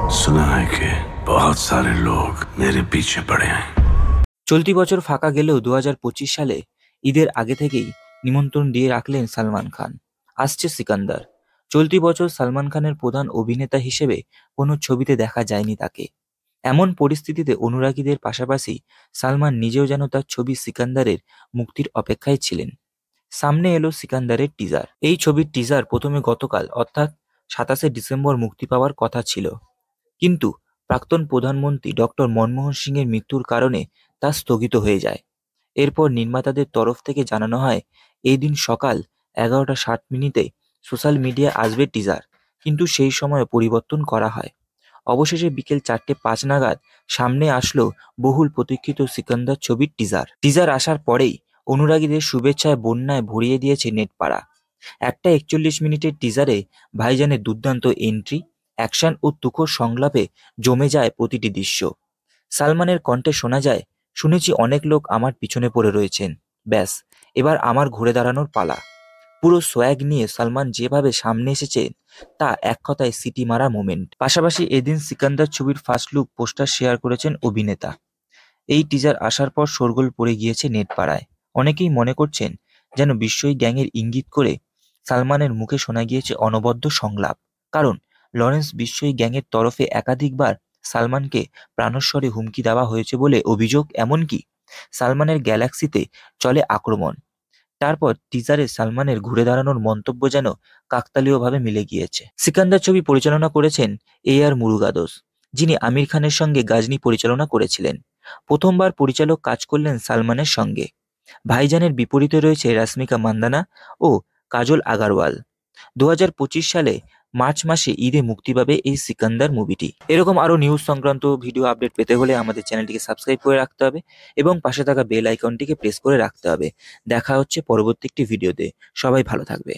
सुना है कि बहुत सारे लोग मेरे पीछे पड़े हैं। চলতি বছর ফাঁকা গেলেও 2025 সালে ঈদের আগে থেকেই নিমন্ত্রণ দিয়ে রাখলেন সালমান খান। আসছে সিকান্দার। চলতি বছর সালমান খানের প্রধান অভিনেতা হিসেবে কোনো ছবিতে দেখা যায়নি তাকে। এমন পরিস্থিতিতে অনুরাগীদের পাশাপাশি সালমান নিজেও যেন তার ছবি সিকান্দারের মুক্তির অপেক্ষায় ছিলেন। সামনে এলো সিকান্দারের টিজার। এই ছবির টিজার প্রথমে গতকাল অর্থাৎ 27শে ডিসেম্বর মুক্তি পাওয়ার কথা ছিল, কিন্তু প্রাক্তন প্রধানমন্ত্রী ডক্টর মনমোহন সিংয়ের মৃত্যুর কারণে তা স্থগিত হয়ে যায়। এরপর নির্মাতাদের তরফ থেকে জানানো হয় এই দিন সকাল 11টা 60 মিনিটে সোশ্যাল মিডিয়ায় আসবে টিজার, কিন্তু সেই সময় পরিবর্তন করা হয়। অবশেষে বিকেল 4টে 5 নাগাদ সামনে আসলো বহুল প্রতীক্ষিত সিকান্দার ছবির টিজার। টিজার আসার পরেই অনুরাগীদের শুভেচ্ছায় বন্যায় ভরিয়ে দিয়েছে নেটপাড়া। 1টা 41 মিনিটের টিজারে ভাইজানের দুর্দান্ত এন্ট্রি, অ্যাকশন ও তুখোড় সংলাপে জমে যায় প্রতিটি দৃশ্য। সালমানের কণ্ঠে শোনা যায়, শুনেছি অনেক লোক আমার পিছনে পড়ে রয়েছেন, ব্যাস এবার আমার ঘুরে দাঁড়ানোর পালা। পুরো সোয়াগ নিয়ে সালমান যেভাবে সামনে এসেছেন তা এক কথায় সিটি মারা মোমেন্ট। পাশাপাশি এদিন সিকান্দার ছবির ফার্স্ট লুক পোস্টার শেয়ার করেছেন অভিনেতা। এই টিজার আসার পর শোরগোল পড়ে গিয়েছে নেটপাড়ায়। অনেকেই মনে করছেন যেন বিশ্বই গ্যাংয়ের ইঙ্গিত করে সালমানের মুখে শোনা গিয়েছে অনবদ্য সংলাপ। কারণ লরেন্স বিশ্বই গ্যাংয়ের তরফে একাধিকবার সালমানকে প্রাণস্বরে হুমকি দেওয়া হয়েছে বলে অভিযোগ। এমনকি সালমানের গ্যালাক্সিতে চলে আক্রমণ। তারপর টিজারে সালমানের ঘুরে দাঁড়ানোর মন্তব্য যেন কাকতালীয়ভাবে মিলে গিয়েছে। সিকান্দার ছবি পরিচালনা করেছেন আর মুরুগাদোস, যিনি আমির খানের সঙ্গে গাজনি পরিচালনা করেছিলেন। প্রথমবার পরিচালক কাজ করলেন সালমানের সঙ্গে। ভাইজানের বিপরীতে রয়েছে রাশ্মিকা মান্দানা ও কাজল আগারওয়াল। 2025 সালে মার্চ মাসে ঈদে মুক্তি পাবে এই সিকান্দার মুভিটি। এরকম আরো নিউজ সংক্রান্ত ভিডিও আপডেট পেতে হলে আমাদের চ্যানেলটিকে সাবস্ক্রাইব করে রাখতে হবে এবং পাশে থাকা বেল আইকনটিকে প্রেস করে রাখতে হবে। দেখা হচ্ছে পরবর্তী একটি ভিডিওতে। সবাই ভালো থাকবে।